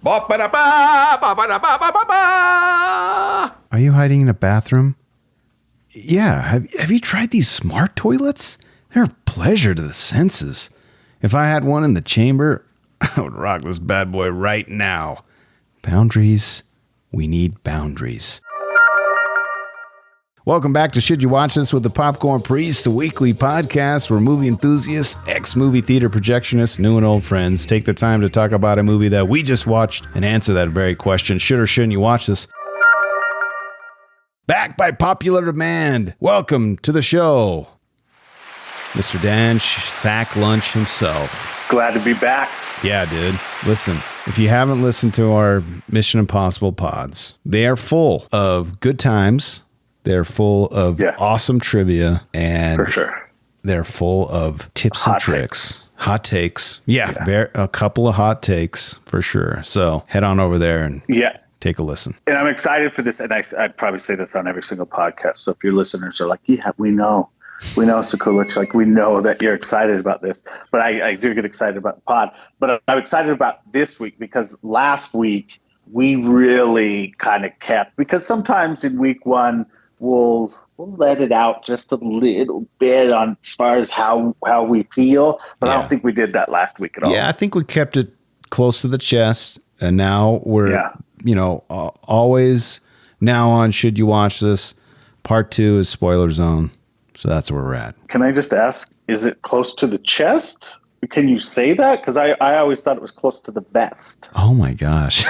Are you hiding in a bathroom? Yeah. Have you tried these smart toilets? They're a pleasure to the senses. If I had one in the chamber, I would rock this bad boy right now. Boundaries. We need boundaries. Welcome back to Should You Watch This with the Popcorn Priest, a weekly podcast where movie enthusiasts, ex-movie theater projectionists, new and old friends take the time to talk about a movie that we just watched and answer that very question, should or shouldn't you watch this? Back by popular demand, welcome to the show, Mr. Dan Sack Lunch himself. Glad to be back. Yeah, dude. Listen, if you haven't listened to our Mission Impossible pods, they are full of good times. They're full of awesome trivia, and for sure, they're full of tips and tricks. Hot takes. Yeah. A couple of hot takes for sure. So head on over there and take a listen. And I'm excited for this. And I'd probably say this on every single podcast. So if your listeners are like, yeah, we know Sekulich, like we know that you're excited about this. But I do get excited about the pod. But I'm excited about this week because last week we really kind of kept, because sometimes in week one, we'll let it out just a little bit on as far as how we feel, but I don't think we did that last week at all. Yeah, I think we kept it close to the chest, and now we're, always now on Should You Watch This? Part 2 is Spoiler Zone, so that's where we're at. Can I just ask, is it close to the chest? Can you say that? Because I always thought it was close to the vest. Oh my gosh.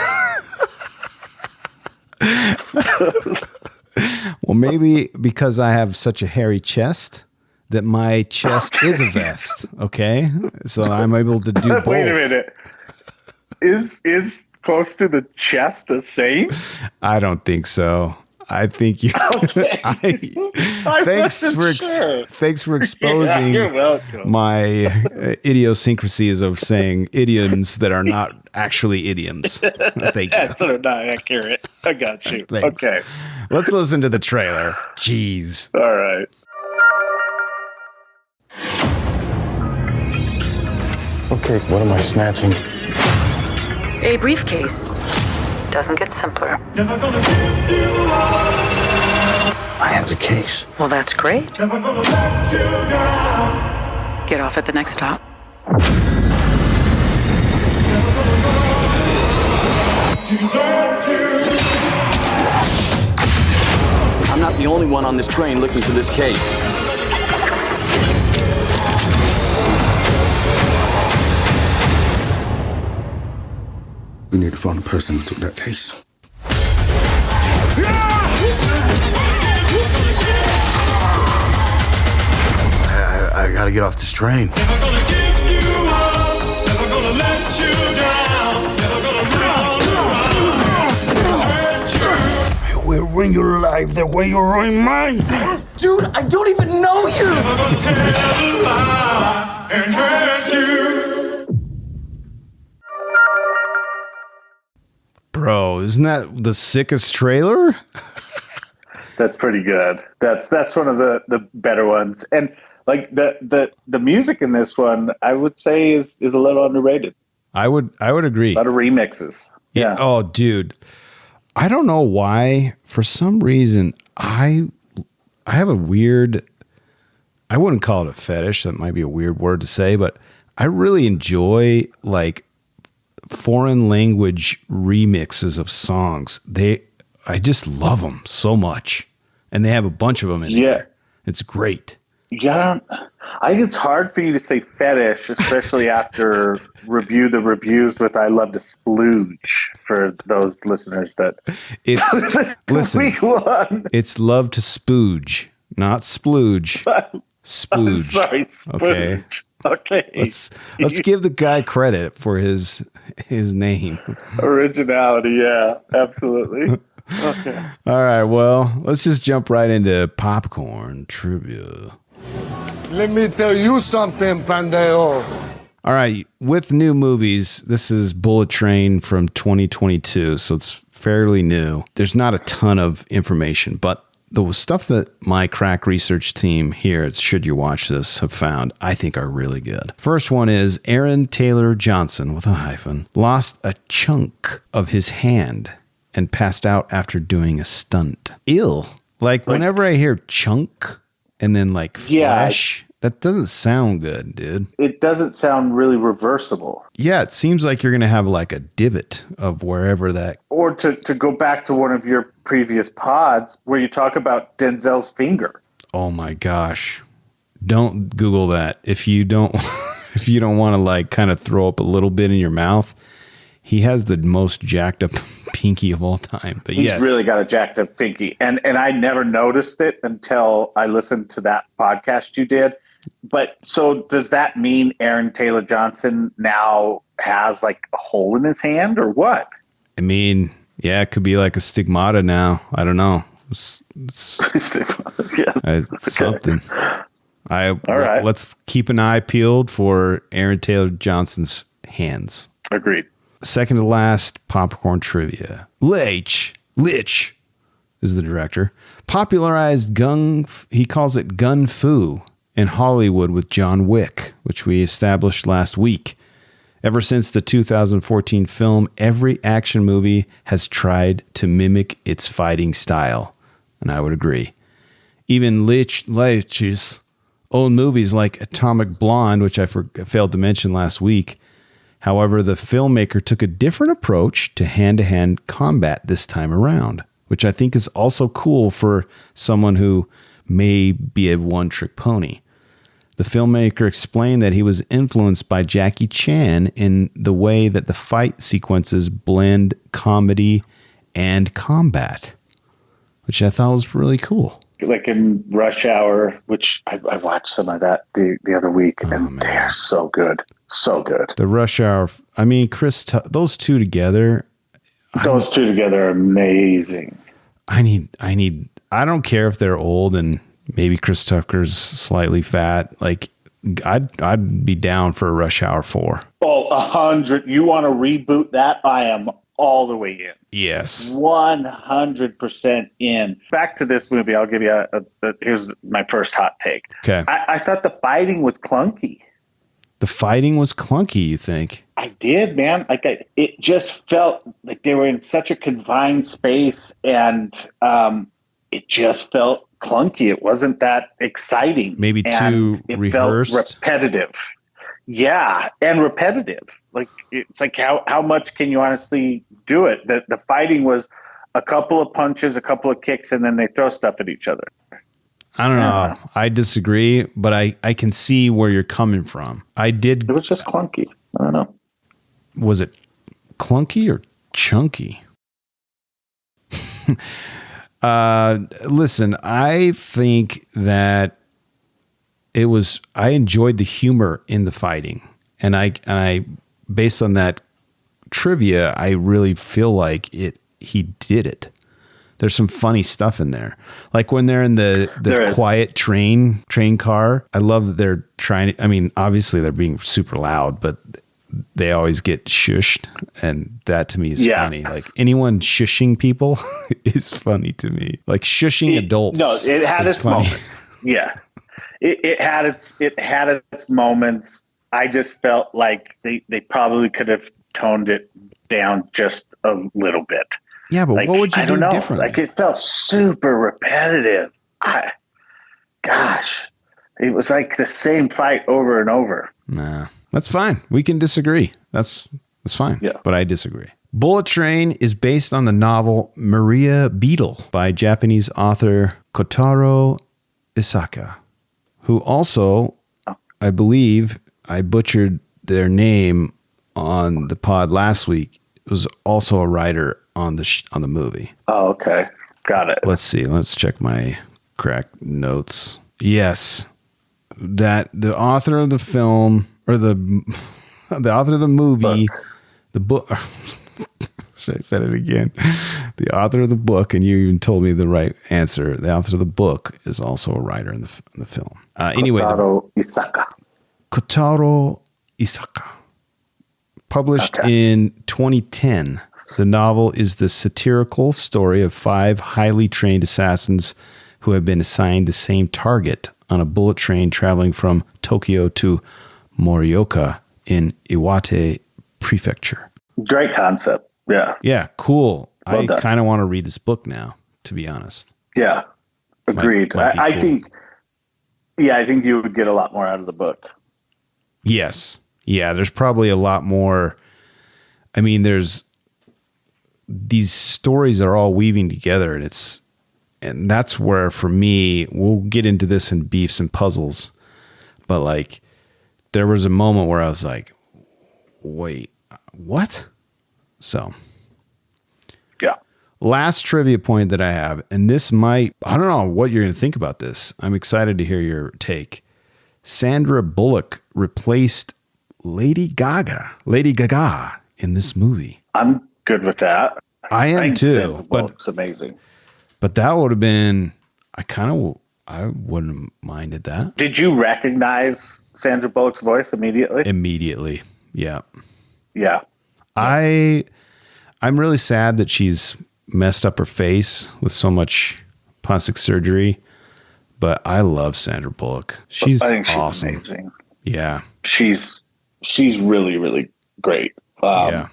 Well, maybe because I have such a hairy chest that my chest is a vest, okay? So I'm able to do both. Wait a minute. Is close to the chest the same? I don't think so. I think you. Okay. Thanks for exposing my idiosyncrasies of saying idioms that are not actually idioms. Thank you. That's not accurate. I got you. Thanks. Okay. Let's listen to the trailer. Jeez. All right. Okay, what am I snatching? A briefcase. Doesn't get simpler. I have the case. Well, that's great. Get off at the next stop. I'm not the only one on this train looking for this case. We need to find the person who took that case. I gotta get off this train. Never gonna give you up, never gonna let you down, never gonna We'll ruin your life the way you ruin mine. Dude, I don't even know you. never gonna tell a lie and hurt you. Bro, isn't that the sickest trailer? That's pretty good. That's one of the better ones. And like the music in this one, I would say is a little underrated. I would agree. A lot of remixes. Yeah. Oh, dude. I don't know why. For some reason, I have a weird, I wouldn't call it a fetish. That might be a weird word to say, but I really enjoy like foreign language remixes of songs. I just love them so much. And they have a bunch of them in here. It's great. Yeah. I think it's hard for you to say fetish, especially after review the reviews with I love to splooge for those listeners that listen, week one. It's love to spooge, not splooge. Spooge. Sorry, spooge. Okay. Let's give the guy credit for his name. Originality, yeah, absolutely. Okay. All right, well, let's just jump right into popcorn trivia. Let me tell you something, Pandeo. All right, with new movies, this is Bullet Train from 2022, so it's fairly new. There's not a ton of information, but the stuff that my crack research team here at Should You Watch This have found, I think are really good. First one is Aaron Taylor Johnson, with a hyphen, lost a chunk of his hand and passed out after doing a stunt. Ill. Like whenever I hear chunk and then like flesh, that doesn't sound good, dude. It doesn't sound really reversible. Yeah, it seems like you're going to have like a divot of wherever that... Or to go back to one of your previous pods where you talk about Denzel's finger. Oh my gosh. Don't Google that. If you don't want to like kind of throw up a little bit in your mouth, he has the most jacked up pinky of all time. But He's really got a jacked up pinky. And I never noticed it until I listened to that podcast you did. But so does that mean Aaron Taylor Johnson now has like a hole in his hand or what? I mean, yeah, it could be like a stigmata now. I don't know. It's something. All right. Let's keep an eye peeled for Aaron Taylor Johnson's hands. Agreed. Second to last, popcorn trivia. Lich is the director. Popularized he calls it gun fu in Hollywood with John Wick, which we established last week. Ever since the 2014 film, every action movie has tried to mimic its fighting style. And I would agree. Even Lich's old movies like Atomic Blonde, which I failed to mention last week. However, the filmmaker took a different approach to hand-to-hand combat this time around, which I think is also cool for someone who may be a one-trick pony. The filmmaker explained that he was influenced by Jackie Chan in the way that the fight sequences blend comedy and combat, which I thought was really cool. Like in Rush Hour, which I watched some of that the other week, and they are so good. So good. The Rush Hour, I mean, those two together. Those two together are amazing. I don't care if they're old and maybe Chris Tucker's slightly fat. Like, I'd be down for a Rush Hour 4. Oh, 100. You want to reboot that? I am all the way in. Yes. 100% in. Back to this movie, I'll give you here's my first hot take. Okay. I thought the fighting was clunky. The fighting was clunky, you think? I did, man. It just felt like they were in such a confined space, and it just felt clunky. It wasn't that exciting. Maybe too rehearsed. Felt repetitive. Yeah, and repetitive. Like it's like how much can you honestly do it? The fighting was a couple of punches, a couple of kicks, and then they throw stuff at each other. I don't know. I disagree, but I can see where you're coming from. It was just clunky. I don't know. Was it clunky or chunky? Listen, I think that I enjoyed the humor in the fighting. And I based on that trivia, I really feel like he did it. There's some funny stuff in there. Like when they're in the quiet train car. I love that they're trying to, I mean, obviously they're being super loud, but they always get shushed. And that to me is funny. Like anyone shushing people is funny to me. Like shushing adults. No, it had its funny. moments. Yeah. It had its moments. I just felt like they probably could have toned it down just a little bit. Yeah, but like, what would you do differently? Like it felt super repetitive. Gosh, it was like the same fight over and over. Nah, that's fine. We can disagree. That's fine. Yeah. But I disagree. Bullet Train is based on the novel Maria Beetle by Japanese author Kotaro Isaka, who also, I believe, I butchered their name on the pod last week, was also a writer on the movie. Oh, okay. Got it. Let's see. Let's check my crack notes. Yes. That the author of the film, or the author of the movie, the book. Should I say it again? The author of the book, and you even told me the right answer. The author of the book is also a writer in the film. Anyway. Kotaro Isaka. Kotaro Isaka. Published in 2010. The novel is the satirical story of 5 highly trained assassins who have been assigned the same target on a bullet train traveling from Tokyo to Morioka in Iwate Prefecture. Great concept. Yeah. Yeah, cool. Well I done. kind of want to read this book now, to be honest. Yeah. Agreed. Might be I cool. think, I think you would get a lot more out of the book. Yes. Yeah, there's probably a lot more. I mean, there's these stories are all weaving together, and that's where, for me, we'll get into this in Beefs and Puzzles, but like there was a moment where I was like, wait, what? So Yeah. last trivia point that I have, and this might, I don't know what you're going to think about this. I'm excited to hear your take. Sandra Bullock replaced Lady Gaga in this movie. I'm good with that. I am think too, Sandra but Bullock's amazing. But that would have been, I wouldn't have minded that. Did you recognize Sandra Bullock's voice immediately? Immediately. Yeah. Yeah. I'm really sad that she's messed up her face with so much plastic surgery, but I love Sandra Bullock. She's I think she's awesome. amazing. Yeah. She's really, really great. Yeah.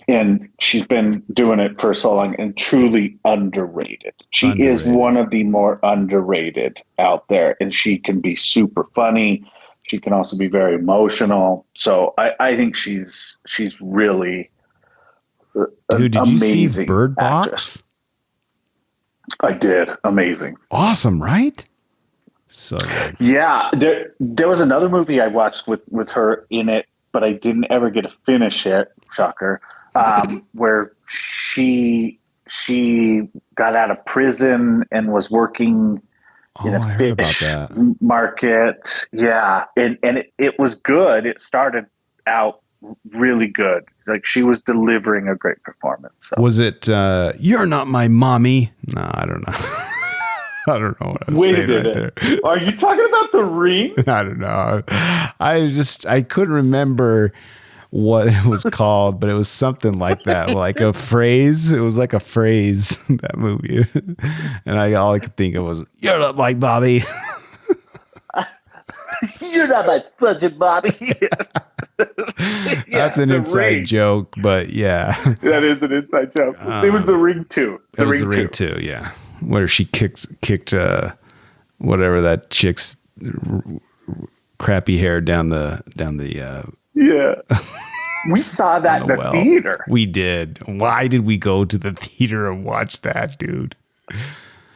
And she's been doing it for so long and truly underrated. She is one of the more underrated out there, and she can be super funny. She can also be very emotional. So I think she's really Dude, did you see Bird Box? actress. I did. Amazing. Awesome, right? So good. Yeah. There was another movie I watched with her in it, but I didn't ever get to finish it. Shocker. Where she got out of prison and was working in I a heard about fish that. market. Yeah. And it was good. It started out really good. Like she was delivering a great performance. So. Was it, You're Not My Mommy? No, I don't know. I don't know what I'm Wait a saying right minute. there. Are you talking about The Ring? I don't know. I couldn't remember what it was called, but it was something like that, like a phrase. It was like a phrase, that movie. And all I could think of was, "You're not like Bobby." You're not my fucking Bobby. That's an The inside Ring. joke, but yeah. That is an inside joke. It was The Ring 2. It was The Ring 2, yeah. Where she kicked whatever that chick's crappy hair down the Yeah. We saw that in the well. theater. We did. Why did we go to the theater and watch that, dude?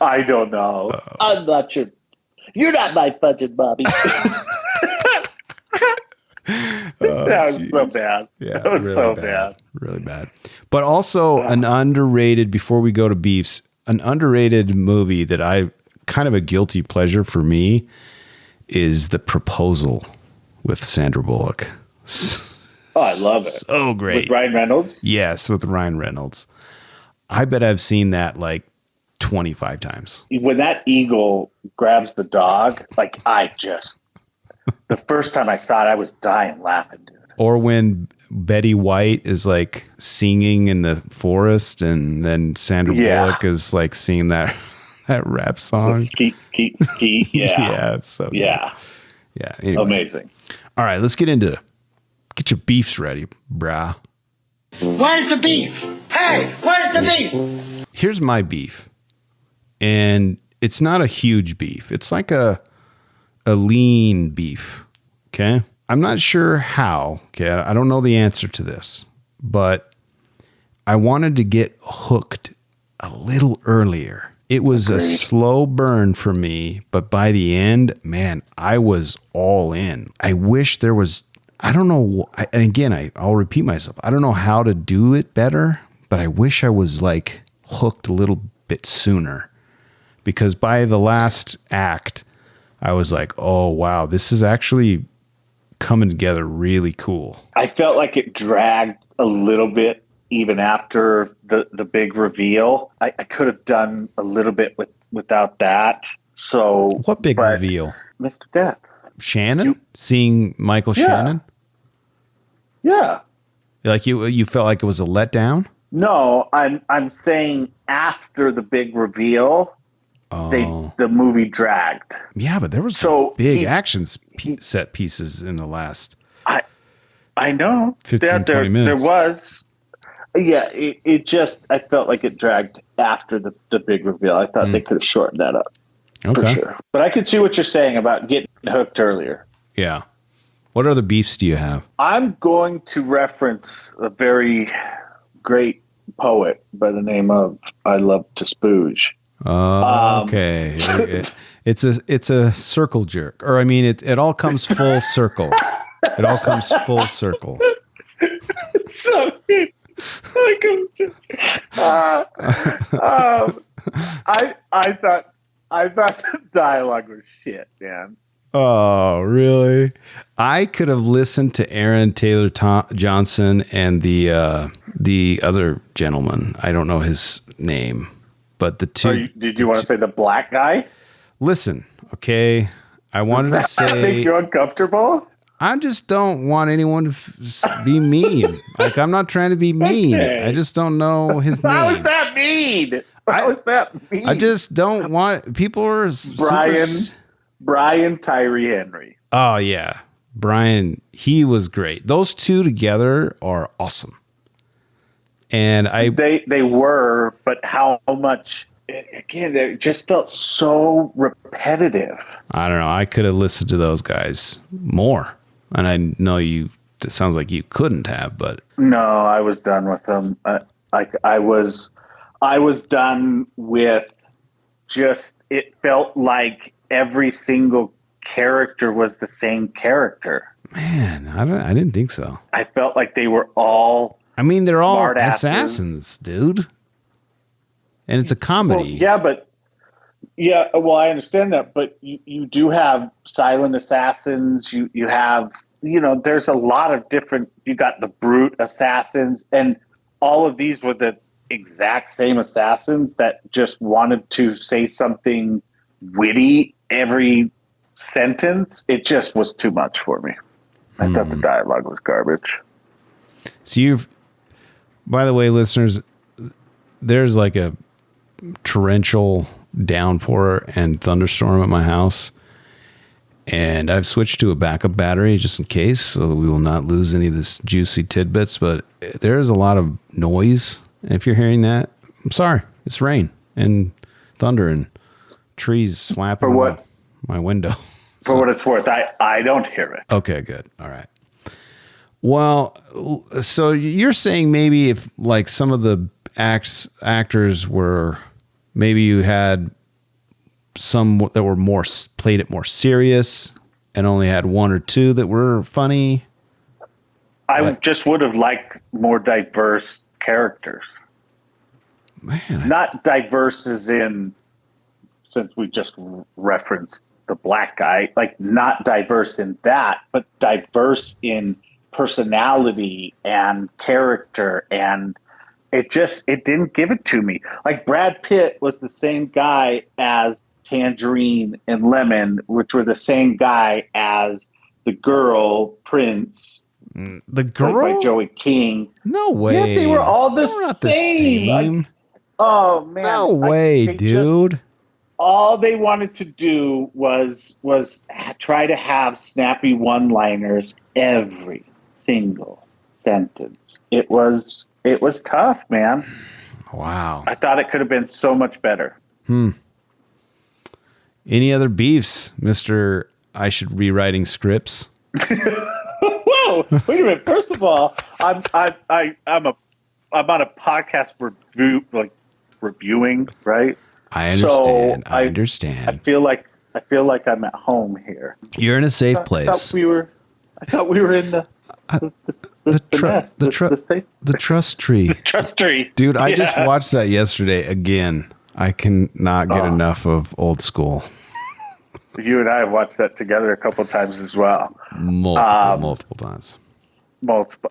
I don't know. I'm not sure. You're not my fucking Bobby. That was so bad. Yeah, that was really so bad. bad. Really bad. But also an underrated, before we go to Beefs, an underrated movie that I kind of a guilty pleasure for me is The Proposal with Sandra Bullock. Oh, I love it. So great. With Ryan Reynolds? Yes, with Ryan Reynolds. I bet I've seen that like 25 times. When that eagle grabs the dog, like the first time I saw it, I was dying laughing, dude. Or when Betty White is like singing in the forest and then Sandra Bullock is like singing that rap song. Skeet, skeet, skeet. Yeah. Yeah, it's so good. Yeah. Yeah. Anyway. Amazing. All right, let's get your beefs ready, brah. Where's the beef? Hey, where's the beef? Here's my beef. And it's not a huge beef. It's like a lean beef. Okay. I'm not sure how. Okay. I don't know the answer to this, but I wanted to get hooked a little earlier. It was a slow burn for me, but by the end, man, I was all in. I wish there was, I don't know. And again, I'll repeat myself. I don't know how to do it better, but I wish I was like hooked a little bit sooner, because by the last act, I was like, oh, wow, this is actually coming together really cool. I felt like it dragged a little bit even after the big reveal. I could have done a little bit without that. So What big reveal? Mr. Death. Shannon? Seeing Michael Shannon? Yeah. Like you felt like it was a letdown? No, I'm saying after the big reveal, the movie dragged. Yeah, but there was So big he- set pieces in the last I know 15, 20 minutes. There was. Yeah, it just, I felt like it dragged after the big reveal. I thought they could have shortened that up for sure. But I could see what you're saying about getting hooked earlier. Yeah. What other beefs do you have? I'm going to reference a very great poet by the name of I Love to Spooge. Okay. It's a circle jerk. Or I mean it all comes full circle. It all comes full circle. So I thought the dialogue was shit, man. Oh, really? I could have listened to Aaron Taylor Johnson and the other gentleman. I don't know his name, but the two. Did you want to say the black guy? Listen, okay. I wanted to say. I think you're uncomfortable. I just don't want anyone to be mean. Like, I'm not trying to be mean. Okay. I just don't know his name. How is that mean? How is that mean? I just don't want people are Brian Tyree Henry. Oh yeah, Brian. He was great. Those two together are awesome. And they were, but how much? Again, it just felt so repetitive. I don't know. I could have listened to those guys more. And I know it sounds like you couldn't have, but no, I was done with them. I was done with just, it felt like every single character was the same character. Man, I didn't think so. I felt like they were all. I mean, they're all smart-asses. assassins, dude. And it's a comedy. Well, I understand that, but you do have silent assassins. You have, there's a lot of different. You got the brute assassins, and all of these were the exact same assassins that just wanted to say something witty every sentence. It just was too much for me. I thought the dialogue was garbage. So by the way, listeners, there's like a torrential downpour and thunderstorm at my house, and I've switched to a backup battery just in case, so that we will not lose any of this juicy tidbits. But there's a lot of noise. If you're hearing that, I'm sorry. It's rain and thunder and trees slapping my window. For what it's worth, I don't hear it. Okay, good. All right. Well, so you're saying maybe if like some of the actors were, maybe you had some that were played it more serious and only had one or two that were funny. I just would have liked more diverse characters. Man, not diverse as in, since we just referenced the black guy, like not diverse in that, but diverse in personality and character, and it didn't give it to me. Like Brad Pitt was the same guy as Tangerine and Lemon, which were the same guy as the girl Prince. The girl by Joey King. No way. Yeah, they were all the not same. the same. Oh man. No way, dude. All they wanted to do was try to have snappy one-liners every single sentence. It was tough, man. Wow. I thought it could have been so much better. Any other beefs, Mr. I should be writing scripts? Whoa! Wait a minute. First of all, I'm on a podcast reviewing, right? I understand. So I understand. I feel like I'm at home here. You're in a safe place. I thought we were in the trust tree. The trust tree. Dude, I just watched that yesterday again. I cannot get enough of Old School. You and I have watched that together a couple times as well. Multiple times.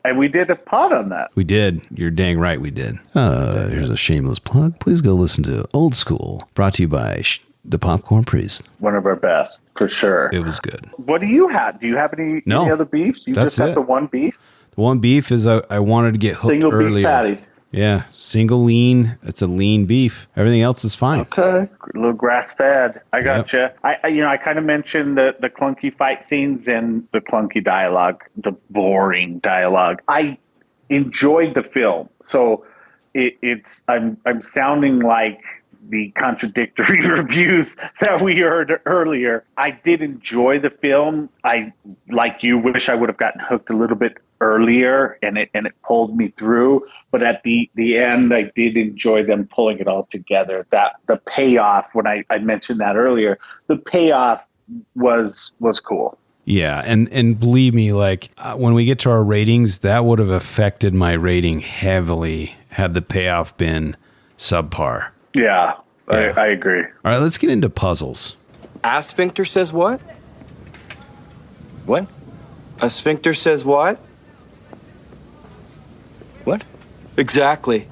And we did a pod on that. We did. You're dang right we did. Here's a shameless plug. Please go listen to Old School, brought to you by the Popcorn Priest. One of our best, for sure. It was good. What do you have? Do you have any other beefs? You That's just have it. the one beef? The one beef is I wanted to get hooked Single earlier. beef patty. Yeah, single lean. It's a lean beef. Everything else is fine. Okay, a little grass fed. I gotcha. I kind of mentioned the clunky fight scenes and the clunky dialogue, the boring dialogue. I enjoyed the film, so I'm sounding like the contradictory reviews that we heard earlier. I did enjoy the film. I, like you, wish I would have gotten hooked a little bit earlier, and it pulled me through. But at the end, I did enjoy them pulling it all together. That the payoff, when I mentioned that earlier, the payoff was cool. Yeah, and believe me, like when we get to our ratings, that would have affected my rating heavily had the payoff been subpar. Yeah, I agree. All right, let's get into puzzles. A sphincter says what? What? A sphincter says what? What? Exactly.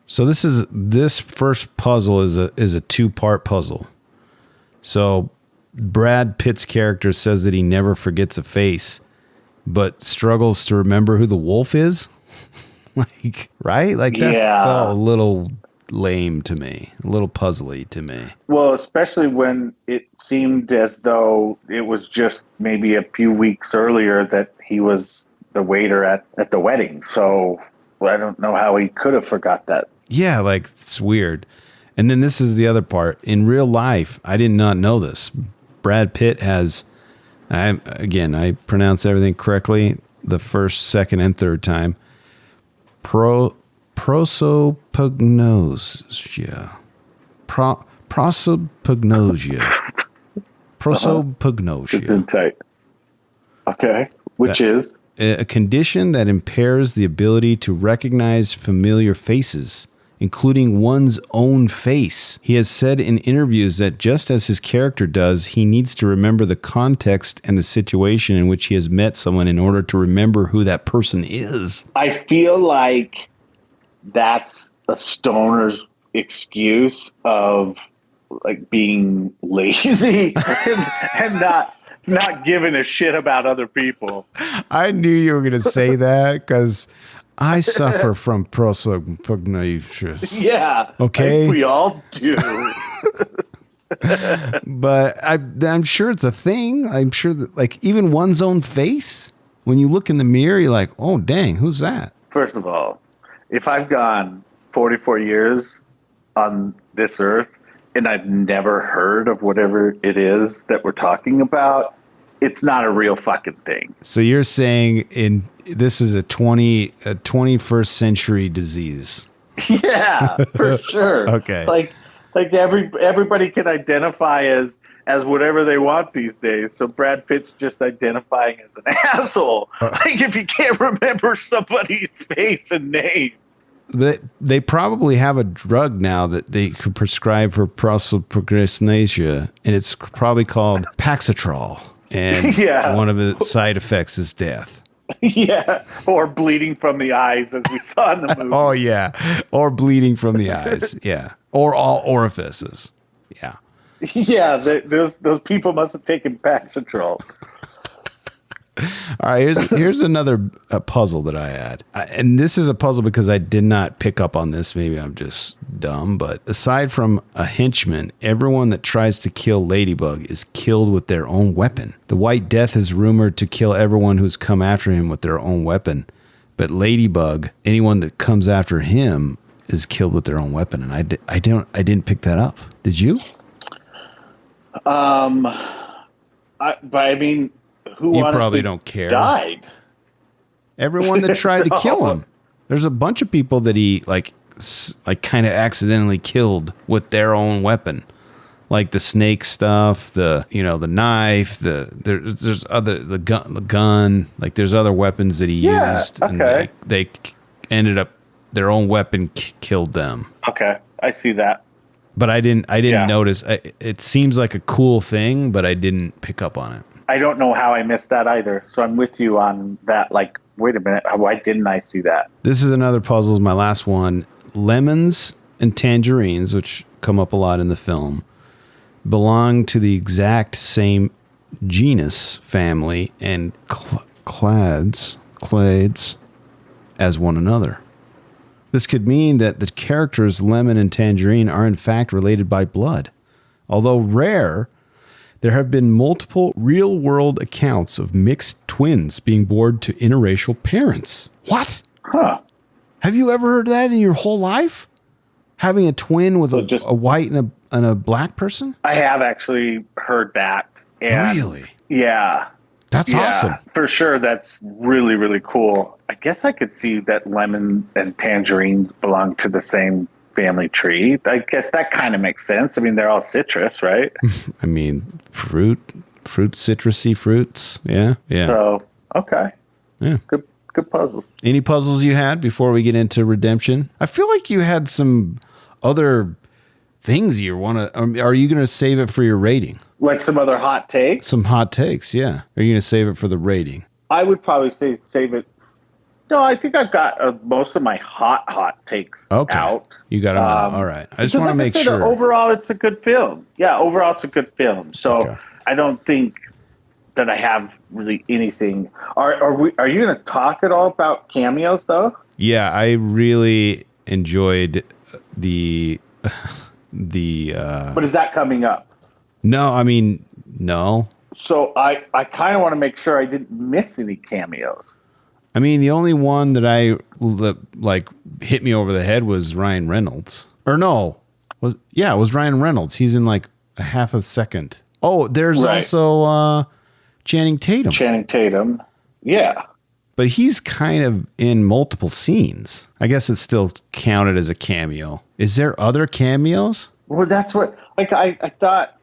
So this first puzzle is a two-part puzzle. So Brad Pitt's character says that he never forgets a face, but struggles to remember who the wolf is. Like, right? Like that felt a little lame to me, a little puzzly to me. Well, especially when it seemed as though it was just maybe a few weeks earlier that he was the waiter at the wedding. So I don't know how he could have forgot that. Yeah, like it's weird. And then this is the other part. In real life, I did not know this. Brad Pitt has, I pronounce everything correctly the first, second, and third time. Prosopagnosia. Prosopagnosia. It's in tight. Okay. Which is? A condition that impairs the ability to recognize familiar faces, including one's own face. He has said in interviews that just as his character does, he needs to remember the context and the situation in which he has met someone in order to remember who that person is. I feel like that's a stoner's excuse of like being lazy and not giving a shit about other people. I knew you were going to say that because I suffer from prosopagnosia. Yeah. Okay. We all do. But I'm sure it's a thing. I'm sure that, like, even one's own face, when you look in the mirror, you're like, oh, dang, who's that? First of all, if I've gone 44 years on this earth and I've never heard of whatever it is that we're talking about, it's not a real fucking thing. So you're saying this is a 21st century disease. Yeah, for sure. Okay. Like everybody can identify as whatever they want these days. So Brad Pitt's just identifying as an asshole. Like if you can't remember somebody's face and name. They probably have a drug now that they could prescribe for prosopagnosia, and it's probably called Paxatrol. And one of the side effects is death. Yeah, or bleeding from the eyes, as we saw in the movie. Oh, yeah. Or bleeding from the eyes. Yeah. Or all orifices. Yeah. Yeah, those people must have taken Paxatrol. All right, here's another puzzle that I had. And this is a puzzle because I did not pick up on this. Maybe I'm just dumb. But aside from a henchman, everyone that tries to kill Ladybug is killed with their own weapon. The White Death is rumored to kill everyone who's come after him with their own weapon. But Ladybug, anyone that comes after him is killed with their own weapon. And I didn't pick that up. Did you? But I mean, who you probably don't care. Died. Everyone that tried to kill him. There's a bunch of people that he like kind of accidentally killed with their own weapon, like the snake stuff, the knife, there's other the gun. Like there's other weapons that he used, and they ended up their own weapon killed them. Okay, I see that. But I didn't notice. It seems like a cool thing, but I didn't pick up on it. I don't know how I missed that either. So I'm with you on that. Like, wait a minute. Why didn't I see that? This is another puzzle, my last one. Lemons and tangerines, which come up a lot in the film, belong to the exact same genus, family, and clades as one another. This could mean that the characters Lemon and Tangerine are in fact related by blood. Although rare, there have been multiple real-world accounts of mixed twins being born to interracial parents. What? Huh. Have you ever heard that in your whole life? Having a twin with a white and a black person? I have actually heard that. And really? Yeah. That's awesome. For sure. That's really, really cool. I guess I could see that lemon and tangerines belong to the same family tree. I guess that kind of makes sense. I mean, they're all citrus, right? I mean, fruit, citrusy fruits. Yeah. Yeah. So, okay. Yeah. Good puzzles. Any puzzles you had before we get into redemption? I feel like you had some other things you want to. Are you going to save it for your rating? Like some other hot takes? Some hot takes, yeah. Are you going to save it for the rating? I would probably say save it. No, I think I've got most of my hot takes out. You got them out. All right. I just want to make sure. Overall, it's a good film. Yeah, overall, it's a good film. So I don't think that I have really anything. Are you going to talk at all about cameos, though? Yeah, I really enjoyed the. But is that coming up? No, I mean, no. So I kind of want to make sure I didn't miss any cameos. I mean, the only one that like hit me over the head was Ryan Reynolds. Or no, it was Ryan Reynolds. He's in like a half a second. Oh, there's also Channing Tatum. Channing Tatum, yeah. But he's kind of in multiple scenes. I guess it's still counted as a cameo. Is there other cameos? Well, that's what. Like I thought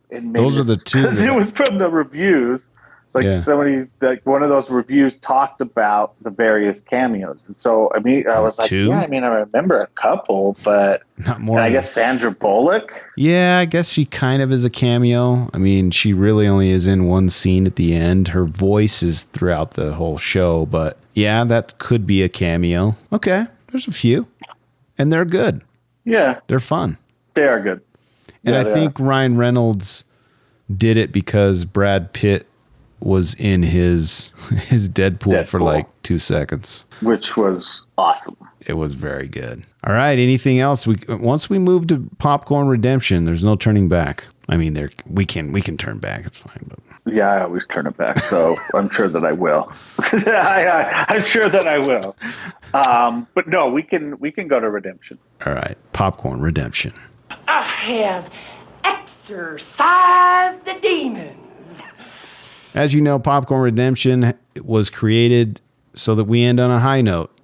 those are the two. Because it was from the reviews. Like somebody, like one of those reviews talked about the various cameos, and so I mean, I was like, yeah, I mean, I remember a couple, but not more. And I guess Sandra Bullock. Yeah, I guess she kind of is a cameo. I mean, she really only is in one scene at the end. Her voice is throughout the whole show, but yeah, that could be a cameo. Okay, there's a few, and they're good. Yeah, they're fun. They are good, and I think Ryan Reynolds did it because Brad Pitt was in his Deadpool for like 2 seconds, which was awesome. It was very good. All right. Anything else? Once we move to Popcorn Redemption, there's no turning back. I mean, we can turn back. It's fine. But yeah, I always turn it back, so I'm sure that I will. I'm sure that I will. But no, we can go to Redemption. All right, Popcorn Redemption. I have exorcised the demons. As you know, Popcorn Redemption was created so that we end on a high note.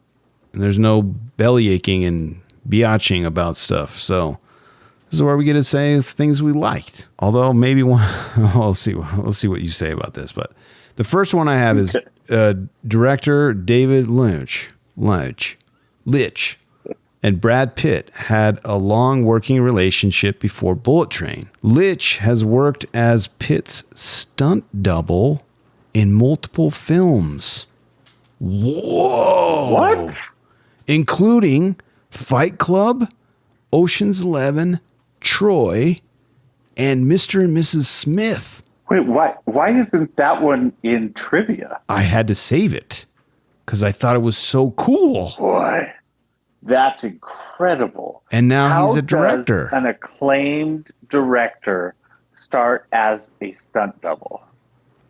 And there's no belly aching and biatching about stuff. So this is where we get to say things we liked. Although maybe we'll see what you say about this. But the first one I have is director David Lynch and Brad Pitt had a long working relationship before Bullet Train. Litch has worked as Pitt's stunt double in multiple films. Whoa! What? Including Fight Club, Ocean's 11, Troy, and Mr. and Mrs. Smith. Wait, why isn't that one in trivia? I had to save it because I thought it was so cool. Boy. That's incredible. And now he's a director. How does an acclaimed director start as a stunt double?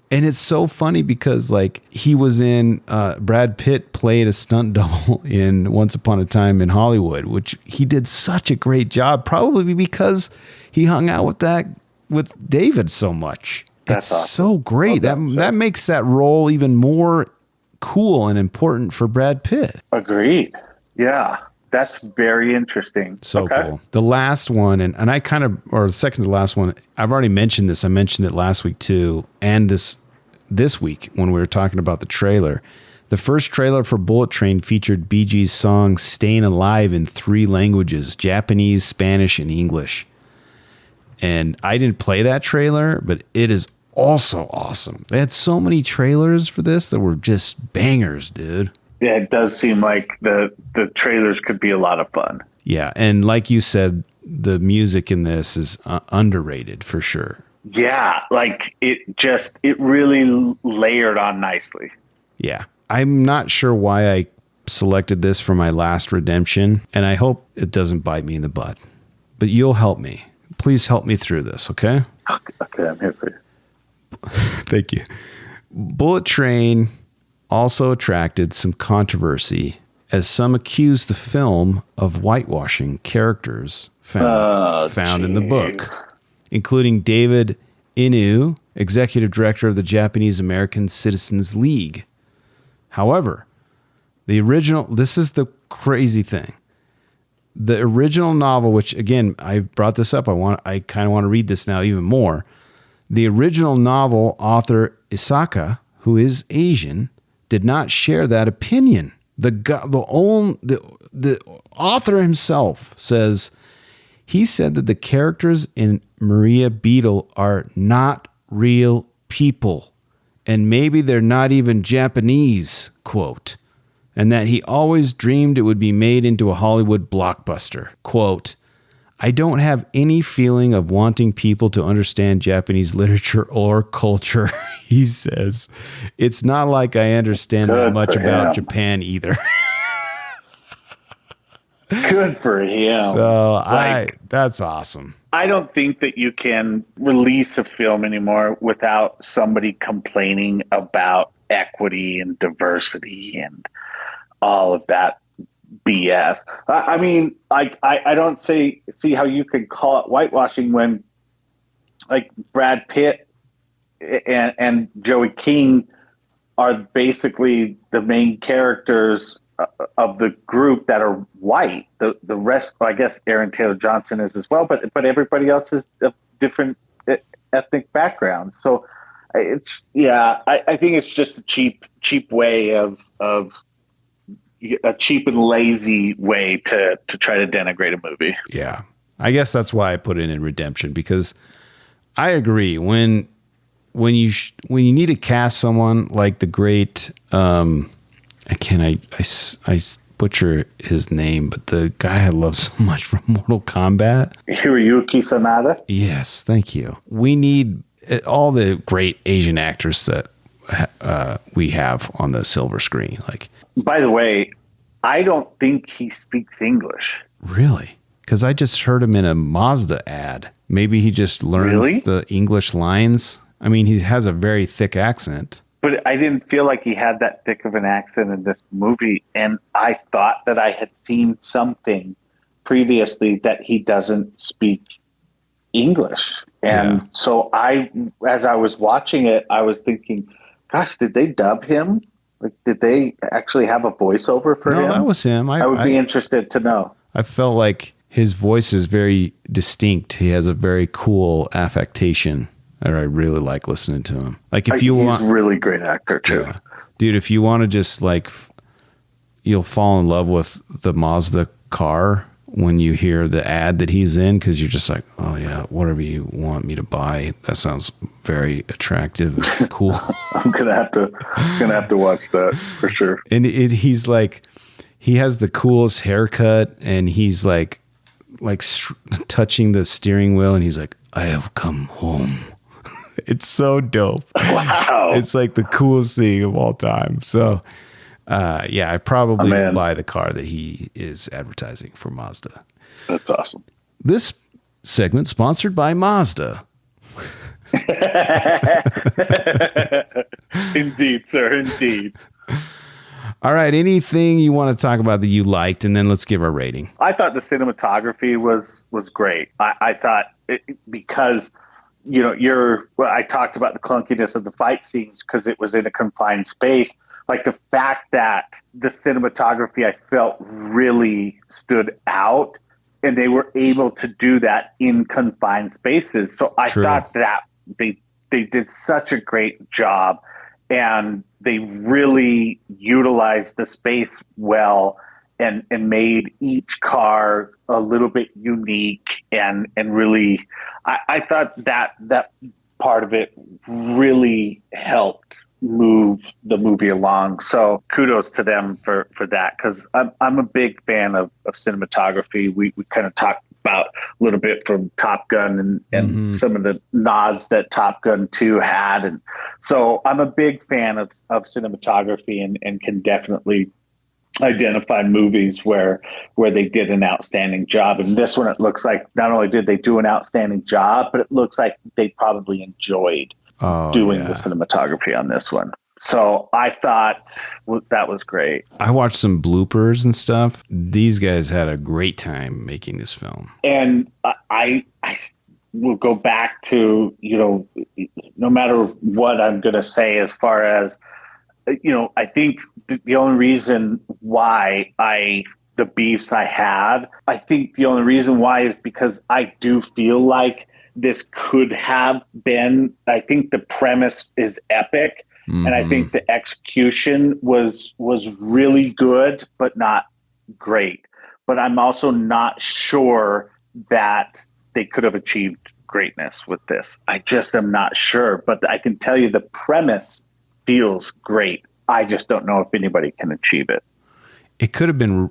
And it's so funny because like he was in Brad Pitt played a stunt double in Once Upon a Time in Hollywood, which he did such a great job, probably because he hung out with David so much. It's awesome. So great. That makes that role even more cool and important for Brad Pitt. Agreed. Yeah, that's very interesting. So cool. The last one, and I kind of, or the second to last one, I've already mentioned this. I mentioned it last week too, and this week when we were talking about the trailer. The first trailer for Bullet Train featured Bee Gees' song Staying Alive in 3 languages, Japanese, Spanish, and English. And I didn't play that trailer, but it is also awesome. They had so many trailers for this that were just bangers, dude. Yeah, it does seem like the trailers could be a lot of fun. Yeah, and like you said, the music in this is underrated for sure. Yeah, like it really layered on nicely. Yeah, I'm not sure why I selected this for my last redemption, and I hope it doesn't bite me in the butt. But you'll help me. Please help me through this, okay? Okay, I'm here for you. Thank you. Bullet Train also attracted some controversy as some accused the film of whitewashing characters found in the book, including David Inu, executive director of the Japanese American Citizens League. However, this is the crazy thing. The original novel, which again, I brought this up. I kind of want to read this now even more. The original novel author Isaka, who is Asian, did not share that opinion. The author himself says he said that the characters in Maria Beetle are not real people, and maybe they're not even Japanese, quote, and that he always dreamed it would be made into a Hollywood blockbuster, quote, I don't have any feeling of wanting people to understand Japanese literature or culture, he says. It's not like I understand that much about Japan either. Good for him. So that's awesome. I don't think that you can release a film anymore without somebody complaining about equity and diversity and all of that BS. I mean, I don't see how you could call it whitewashing when, like, Brad Pitt and Joey King are basically the main characters of the group that are white. The rest, I guess, Aaron Taylor Johnson is as well, but everybody else is of different ethnic backgrounds. So it's I think it's just a cheap way of a cheap and lazy way to try to denigrate a movie. Yeah. I guess that's why I put it in redemption, because I agree when you need to cast someone like the great, I butcher his name, but the guy I love so much from Mortal Kombat. Hiroyuki Sanada? Yes. Thank you. We need all the great Asian actors that we have on the silver screen. Like, by the way, I don't think he speaks English. Really? Because I just heard him in a Mazda ad. Maybe he just learns the English lines. I mean, he has a very thick accent. But I didn't feel like he had that thick of an accent in this movie. And I thought that I had seen something previously that he doesn't speak English. And so as I was watching it, I was thinking, gosh, did they dub him? Like, did they actually have a voiceover for him? No, that was him. I would be interested to know. I felt like his voice is very distinct. He has a very cool affectation. I really like listening to him. Like, if you want, he's a really great actor too. Yeah. Dude, if you want to just like, you'll fall in love with the Mazda car when you hear the ad that he's in, because you're just like, oh yeah, whatever you want me to buy, that sounds very attractive and cool. I'm gonna have to watch that for sure. And he's like, he has the coolest haircut, and he's like touching the steering wheel, and he's like, I have come home. It's so dope. Wow. It's like the coolest thing of all time. So I probably will buy the car that he is advertising for Mazda. That's awesome. This segment sponsored by Mazda. Indeed, sir. Indeed. All right. Anything you want to talk about that you liked, and then let's give our rating. I thought the cinematography was great. I thought because, I talked about the clunkiness of the fight scenes because it was in a confined space. Like, the fact that the cinematography, I felt, really stood out, and they were able to do that in confined spaces. So I thought that they did such a great job, and they really utilized the space well and made each car a little bit unique and really, I thought that part of it really helped move the movie along. So kudos to them for that, because I'm a big fan of cinematography. We kind of talked about a little bit from Top Gun and some of the nods that Top Gun 2 had. And so I'm a big fan of cinematography and can definitely identify movies where they did an outstanding job. And this one, it looks like not only did they do an outstanding job, but it looks like they probably enjoyed doing the cinematography on this one. So I thought that was great. I watched some bloopers and stuff. These guys had a great time making this film. And I will go back to, no matter what I'm going to say as far as, I think the only reason why the beefs I had, I think the only reason why is because I do feel like this could have been, I think the premise is epic. Mm-hmm. And I think the execution was really good, but not great. But I'm also not sure that they could have achieved greatness with this. I just am not sure. But I can tell you the premise feels great. I just don't know if anybody can achieve it. It could have been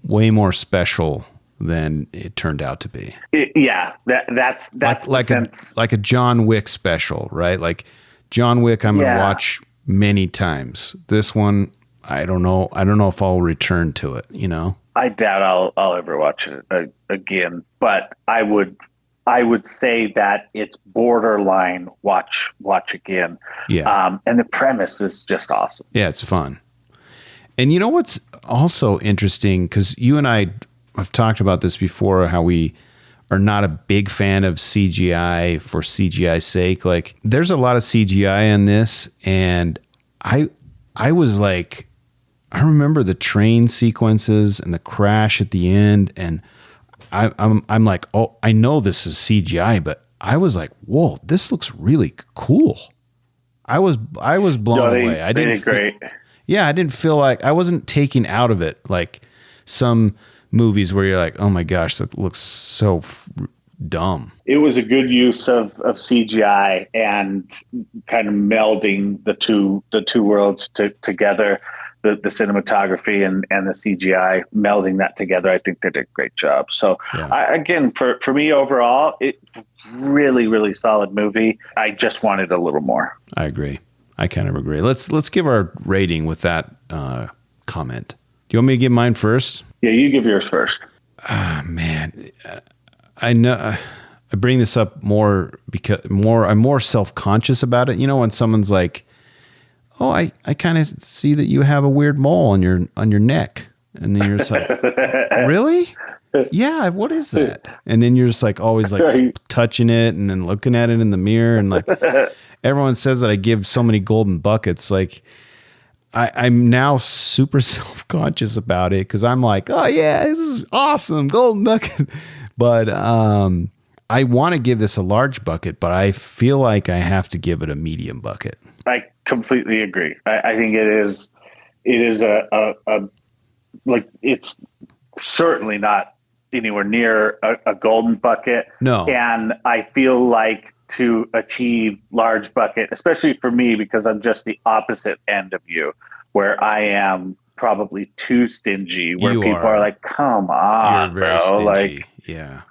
way more special than it turned out to be. That's like a John Wick special, right? Like John Wick, I'm going to watch many times. This one, I don't know if I'll return to it. I doubt I'll ever watch it again. But I would say that it's borderline watch again. Yeah. And the premise is just awesome. Yeah, it's fun. And you know what's also interesting, because you and I have talked about this before, how we are not a big fan of CGI for CGI's sake. Like, there's a lot of CGI in this, and I was like, I remember the train sequences and the crash at the end, and I'm like, oh, I know this is CGI, but I was like, whoa, this looks really cool. I was blown away. I didn't great. Yeah, I didn't feel like I wasn't taken out of it like some movies where you're like, oh my gosh, that looks so dumb. It was a good use of CGI and kind of melding the two worlds together. The cinematography and the CGI, melding that together, I think they did a great job. So again, for me overall, it really, really solid movie. I just wanted a little more. I agree. I kind of agree. Let's give our rating with that comment. Do you want me to give mine first? Yeah, you give yours first. Man, I know I bring this up more because I'm more self-conscious about it. When someone's like, oh, I kind of see that you have a weird mole on your neck. And then you're just like, really? Yeah, what is that? And then you're just like always like touching it and then looking at it in the mirror. And like everyone says that I give so many golden buckets. Like I'm now super self-conscious about it because I'm like, oh yeah, this is awesome, golden bucket. But I want to give this a large bucket, but I feel like I have to give it a medium bucket. I completely agree. I think it is a like, it's certainly not anywhere near a golden bucket. No. And I feel like to achieve large bucket, especially for me, because I'm just the opposite end of you, where I am probably too stingy, where people are like, come on, you're very bro. stingy. Like, yeah.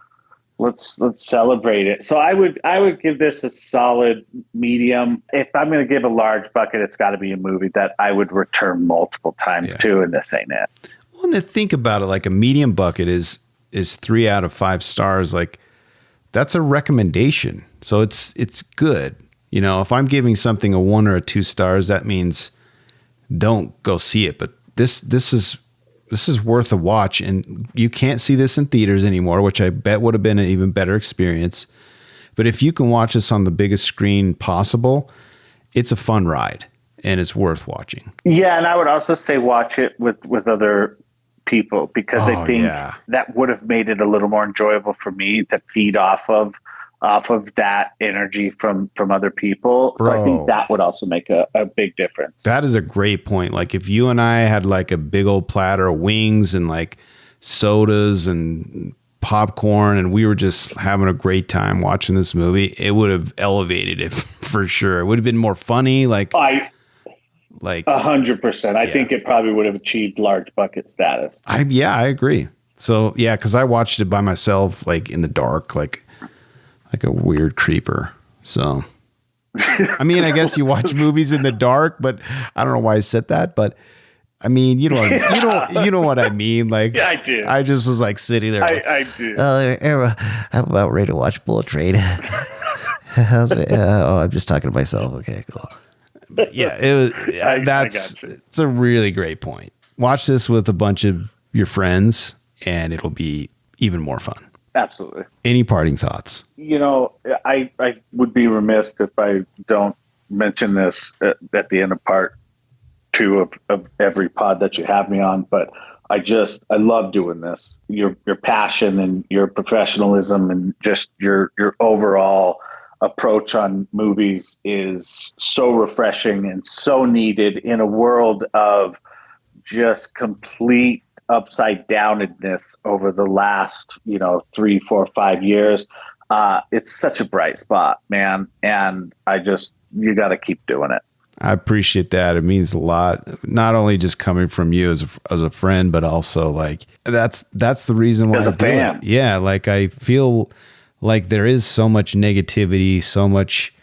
Let's celebrate it. So I would give this a solid medium. If I'm going to give a large bucket, it's got to be a movie that I would return multiple times to, and this ain't it. Well, to think about it, like a medium bucket is 3 out of 5 stars. Like that's a recommendation, so it's good. If I'm giving something a 1 or a 2 stars, that means don't go see it. But this is worth a watch, and you can't see this in theaters anymore, which I bet would have been an even better experience. But if you can watch this on the biggest screen possible, it's a fun ride and it's worth watching. Yeah, and I would also say watch it with other people, because I think that would have made it a little more enjoyable for me to feed off of that energy from other people. Bro, so I think that would also make a big difference. That is a great point. Like if you and I had like a big old platter of wings and like sodas and popcorn and we were just having a great time watching this movie, it would have elevated it for sure. It would have been more funny. Like 100%. I think it probably would have achieved large bucket status. I agree. So yeah, because I watched it by myself, like in the dark, like a weird creeper. So, I mean, I guess you watch movies in the dark, but I don't know why I said that. But I mean, you know what I mean. Like, Yeah, I do. I just was like sitting there. Like, I do. I'm about ready to watch Bullet Train. I'm just talking to myself. Okay, cool. but yeah, it was. It's a really great point. Watch this with a bunch of your friends, and it'll be even more fun. Absolutely. Any parting thoughts? I would be remiss if I don't mention this at the end of part 2 of every pod that you have me on, but I love doing this. Your passion and your professionalism and just your overall approach on movies is so refreshing and so needed in a world of just complete upside downedness over the last 3, 4, 5 years. It's such a bright spot, man, and you got to keep doing it. I appreciate that. It means a lot, not only just coming from you as a friend, but also like that's the reason why as a I do fan. it. Yeah, like I feel like there is so much negativity, so much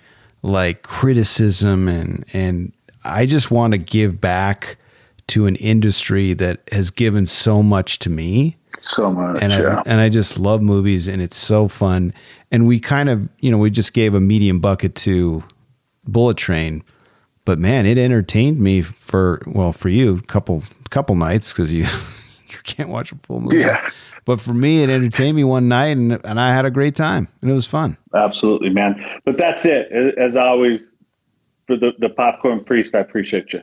like criticism, and I just want to give back to an industry that has given so much to me. So much, and I just love movies, and it's so fun. And we kind of, we just gave a medium bucket to Bullet Train. But man, it entertained me for you, couple nights because you can't watch a full movie. Yeah. But for me, it entertained me one night, and I had a great time, and it was fun. Absolutely, man. But that's it. As always, for the Popcorn Priest, I appreciate you.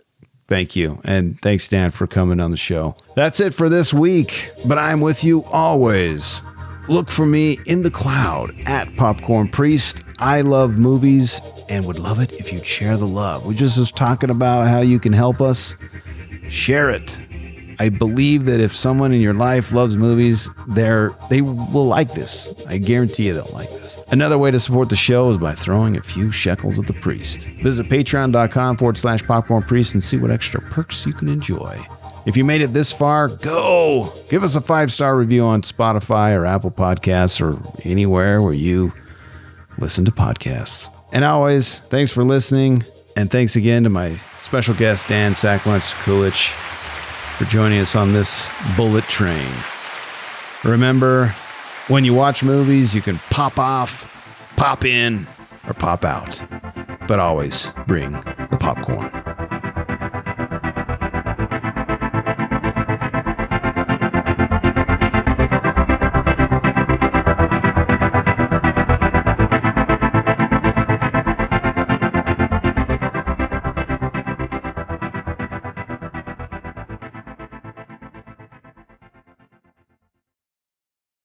Thank you. And thanks, Dan, for coming on the show. That's it for this week, but I'm with you always. Look for me in the cloud at Popcorn Priest. I love movies and would love it if you'd share the love. We just was talking about how you can help us. Share it. I believe that if someone in your life loves movies, they will like this. I guarantee you they'll like this. Another way to support the show is by throwing a few shekels at the priest. Visit patreon.com/Popcorn Priest and see what extra perks you can enjoy. If you made it this far, go give us a 5-star review on Spotify or Apple Podcasts or anywhere where you listen to podcasts. And always, thanks for listening. And thanks again to my special guest, Dan Saklunch Kulich, for joining us on this Bullet Train. Remember, when you watch movies, you can pop off, pop in, or pop out. But always bring the popcorn.